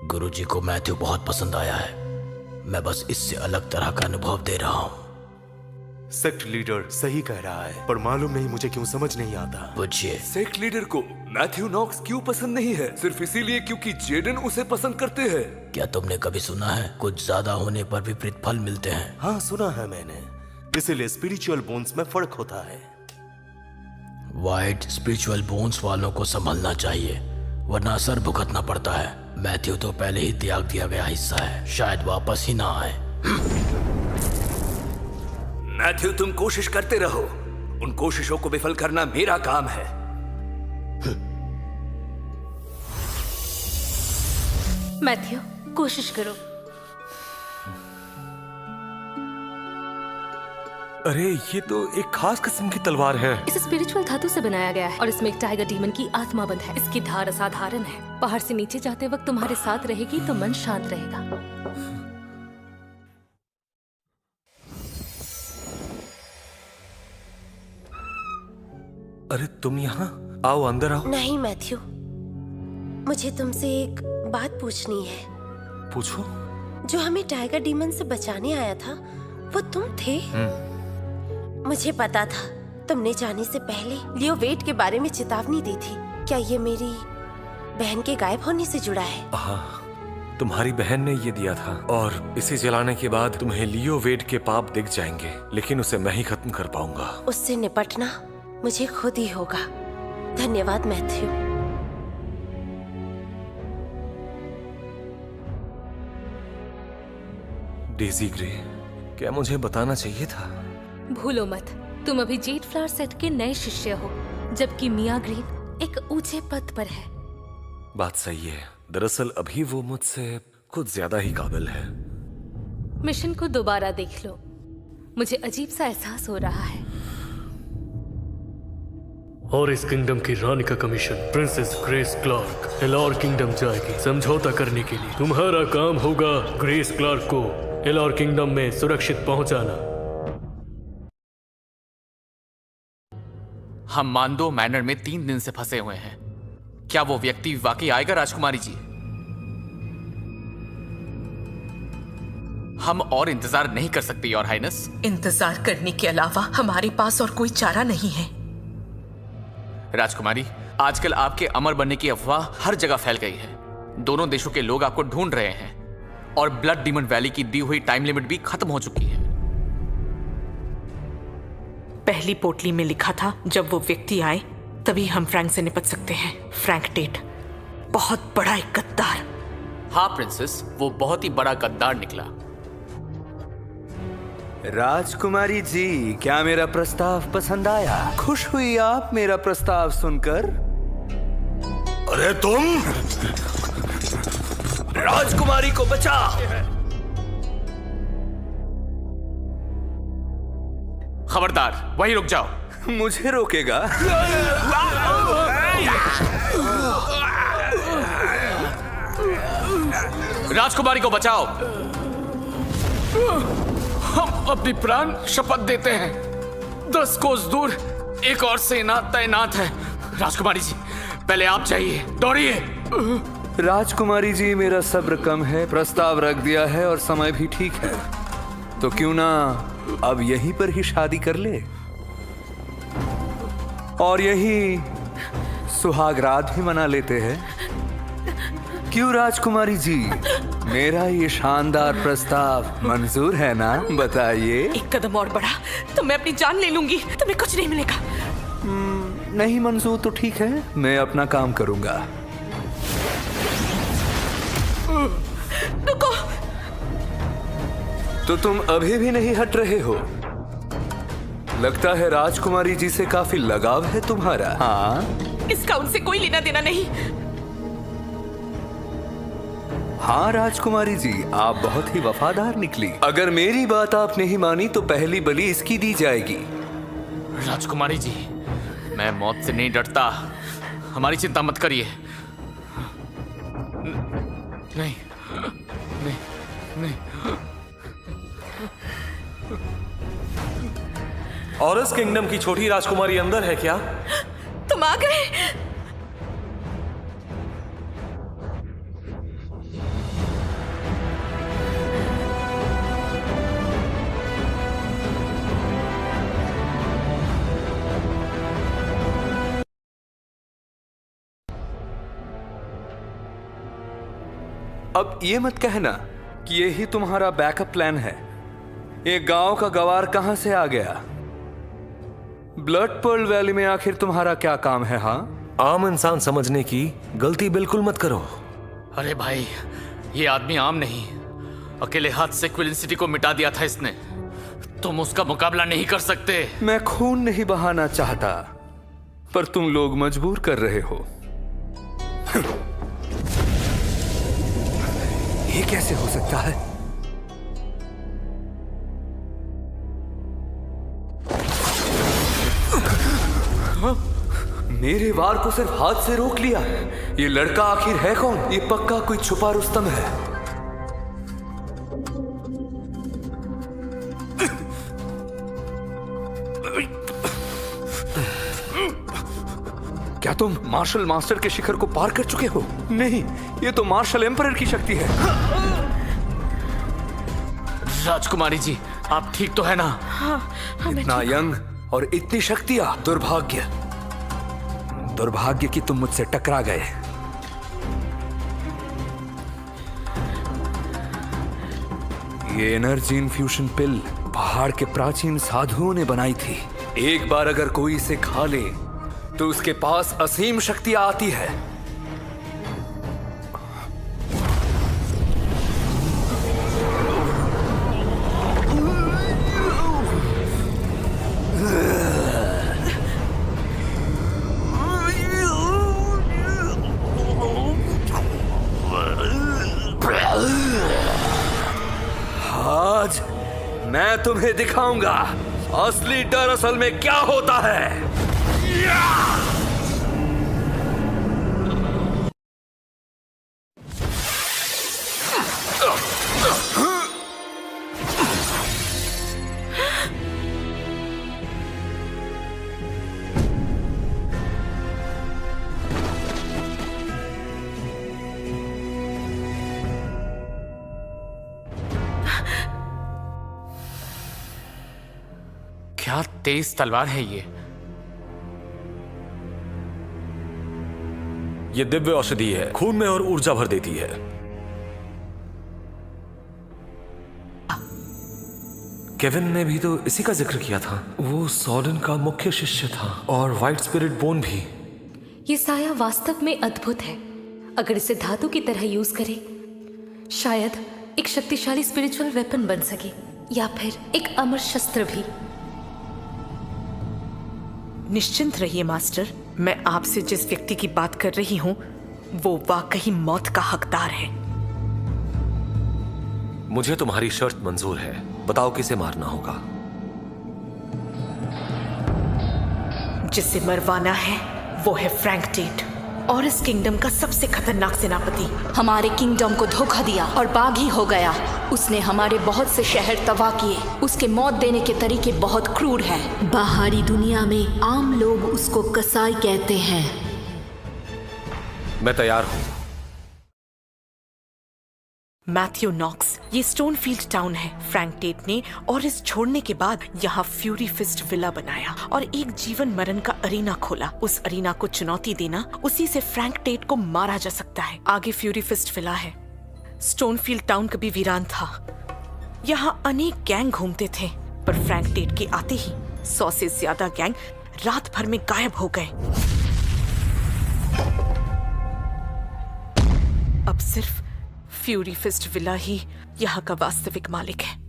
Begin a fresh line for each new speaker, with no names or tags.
गुरुजी को मैथ्यू बहुत पसंद आया है। मैं बस इससे अलग तरह का अनुभव दे रहा हूँ।
सेक्ट लीडर सही कह रहा है, पर मालूम नहीं मुझे क्यों समझ नहीं आता।
पूछिए।
सेक्ट लीडर को मैथ्यू नॉक्स क्यों पसंद नहीं है? सिर्फ इसीलिए क्योंकि जेडन उसे पसंद करते हैं।
क्या तुमने कभी सुना है कुछ ज्यादा होने पर विपरीत फल मिलते हैं?
हाँ सुना है मैंने, इसीलिए स्पिरिचुअल बोन्स में फर्क होता है।
वाइट स्पिरिचुअल बोन्स वालों को संभलना चाहिए, वरना असर भुगतना पड़ता है। मैथ्यू तो पहले ही त्याग दिया गया हिस्सा है, शायद वापस ही ना आए।
मैथ्यू तुम कोशिश करते रहो, उन कोशिशों को विफल करना मेरा काम है।
मैथ्यू कोशिश करो।
अरे ये तो एक खास किस्म की तलवार है।
इसे स्पिरिचुअल धातु से बनाया गया है और इसमें एक टाइगर डीमन की आत्मा बंद है। इसकी धार असाधारण है, पहाड़ से नीचे जाते वक्त तुम्हारे साथ रहेगी तो मन शांत रहेगा।
अरे तुम यहाँ आओ, अंदर आओ।
नहीं मैथ्यू, मुझे तुमसे एक बात पूछनी है।
पूछो।
जो हमें टाइगर डीमन से बचाने आया था वो तुम थे? मुझे पता था, तुमने जाने से पहले लियो वेट के बारे में चेतावनी दी थी। क्या ये मेरी बहन के गायब होने से जुड़ा है?
हाँ, तुम्हारी बहन ने ये दिया था और इसे जलाने के बाद तुम्हें लियो वेट के पाप दिख जाएंगे, लेकिन उसे मैं ही खत्म कर पाऊंगा।
उससे निपटना मुझे खुद ही होगा। धन्यवाद मैथ्यू।
डेजी ग्रे, क्या मुझे बताना चाहिए था?
भूलो मत, तुम अभी जेड फ्लावर सेट के नए शिष्य हो, जबकि मिया ग्रीन एक ऊंचे पद पर है।
बात सही है, दरअसल अभी वो मुझसे कुछ ज्यादा ही काबिल है।
मिशन को दोबारा देख लो, मुझे अजीब सा एहसास हो रहा है।
और इस किंगडम की रानी का कमीशन प्रिंसेस ग्रेस क्लार्क एलॉर किंगडम जाएगी समझौता करने के लिए। तुम्हारा काम होगा ग्रेस क्लार्क को एलॉर किंगडम में सुरक्षित पहुंचाना।
हम मांडो मैनर में 3 दिन से फंसे हुए हैं। क्या वो व्यक्ति वाकई आएगा राजकुमारी जी? हम और इंतजार नहीं कर सकते योर हाइनेस।
इंतजार करने के अलावा हमारे पास और कोई चारा नहीं है।
राजकुमारी, आजकल आपके अमर बनने की अफवाह हर जगह फैल गई है। दोनों देशों के लोग आपको ढूंढ रहे हैं और ब्लड डीमन वैली की दी हुई टाइम लिमिट भी खत्म हो चुकी है।
पहली पोटली में लिखा था जब वो व्यक्ति आए तभी हम फ्रैंक से निपट सकते हैं। फ्रैंक टेट बहुत बड़ा एक गद्दार।
हाँ प्रिंसेस, वो बहुत ही बड़ा गद्दार निकला।
राजकुमारी जी, क्या मेरा प्रस्ताव पसंद आया? खुश हुई आप मेरा प्रस्ताव सुनकर?
अरे तुम!
राजकुमारी को बचाओ!
खबरदार, वहीं रुक जाओ।
मुझे रोकेगा?
राजकुमारी को बचाओ। हम अपनी प्राण शपथ देते हैं। 10 कोस दूर एक और सेना तैनात है। राजकुमारी जी, पहले आप जाइए, दौड़िए।
राजकुमारी जी, मेरा सब्र कम है। प्रस्ताव रख दिया है और समय भी ठीक है, तो क्यों ना अब यहीं पर ही शादी कर ले और यही सुहागरात भी मना लेते हैं। क्यों राजकुमारी जी, मेरा ये शानदार प्रस्ताव मंजूर है ना? बताइए।
एक कदम और बढ़ा तो मैं अपनी जान ले लूंगी, तुम्हें कुछ नहीं मिलेगा।
नहीं मंजूर तो ठीक है, मैं अपना काम करूंगा।
रुको।
तो तुम अभी भी नहीं हट रहे हो? लगता है राजकुमारी जी से काफी लगाव है तुम्हारा। हाँ,
इसका उनसे कोई लेना देना नहीं।
हाँ राजकुमारी जी, आप बहुत ही वफादार निकली। अगर मेरी बात आप नहीं मानी तो पहली बलि इसकी दी जाएगी।
राजकुमारी जी, मैं मौत से नहीं डरता, हमारी चिंता मत करिए। नहीं नहीं नहीं।
और इस किंगडम की छोटी राजकुमारी अंदर है क्या?
तुम आ गए।
अब ये मत कहना कि यही तुम्हारा बैकअप प्लान है। ये गांव का गवार कहां से आ गया? ब्लड पर्ल वैली में आखिर तुम्हारा क्या काम है? हाँ,
आम इंसान समझने की गलती बिल्कुल मत करो।
अरे भाई, ये आदमी आम नहीं, अकेले हाथ से क्विलिन सिटी को मिटा दिया था इसने। तुम उसका मुकाबला नहीं कर सकते।
मैं खून नहीं बहाना चाहता, पर तुम लोग मजबूर कर रहे हो। ये कैसे हो सकता है? मेरे वार को सिर्फ हाथ से रोक लिया। ये लड़का आखिर है कौन? ये पक्का कोई छुपा रुस्तम है। क्या तुम मार्शल मास्टर के शिखर को पार कर चुके हो? नहीं, ये तो मार्शल एम्परर की शक्ति है।
राजकुमारी जी, आप ठीक तो है ना?
इतना यंग और इतनी शक्तियां। दुर्भाग्य, दुर्भाग्य कि तुम मुझसे टकरा गए। ये एनर्जी इन्फ्यूशन पिल पहाड़ के प्राचीन साधुओं ने बनाई थी। एक बार अगर कोई इसे खा ले तो उसके पास असीम शक्तियां आती है। आज मैं तुम्हें दिखाऊंगा असली डर असल में क्या होता है।
क्या तेज तलवार है ये।
ये दिव्य औषधि है, खून में और ऊर्जा भर देती है। केविन ने भी तो इसी का जिक्र किया था। वो सॉर्डन का मुख्य शिष्य था और व्हाइट स्पिरिट बोन भी।
ये साया वास्तव में अद्भुत है। अगर इसे धातु की तरह यूज करें, शायद एक शक्तिशाली स्पिरिचुअल वेपन बन सके, या फिर एक अमर शस्त्र भी।
निश्चिंत रहिए मास्टर, मैं आपसे जिस व्यक्ति की बात कर रही हूँ वो वाकई मौत का हकदार है।
मुझे तुम्हारी शर्त मंजूर है। बताओ किसे मारना होगा।
जिसे मरवाना है वो है फ्रैंक टेट, और इस किंगडम का सबसे खतरनाक सेनापति।
हमारे किंगडम को धोखा दिया और बागी हो गया। उसने हमारे बहुत से शहर तबाह किए। उसके मौत देने के तरीके बहुत क्रूर हैं। बाहरी दुनिया में आम लोग उसको कसाई कहते हैं।
मैं तैयार हूं।
मैथ्यू नॉक्स, ये स्टोनफील्ड टाउन है। फ्रैंक टेट ने और इस छोड़ने के बाद यहाँ फ्यूरी फिस्ट विला बनाया और एक जीवन मरण का अरीना खोला। उस अरीना को चुनौती देना, उसी से फ्रैंक टेट को मारा जा सकता है। आगे फ्यूरी फिस्ट विला है। स्टोनफील्ड टाउन कभी वीरान था। यहाँ अनेक गैंग घूमते थे, पर फ्रैंक टेट के आते ही 100 से ज्यादा गैंग रात भर में गायब हो गए। अब सिर्फ फ्यूरी फिस्ट विला ही यहाँ का वास्तविक मालिक है।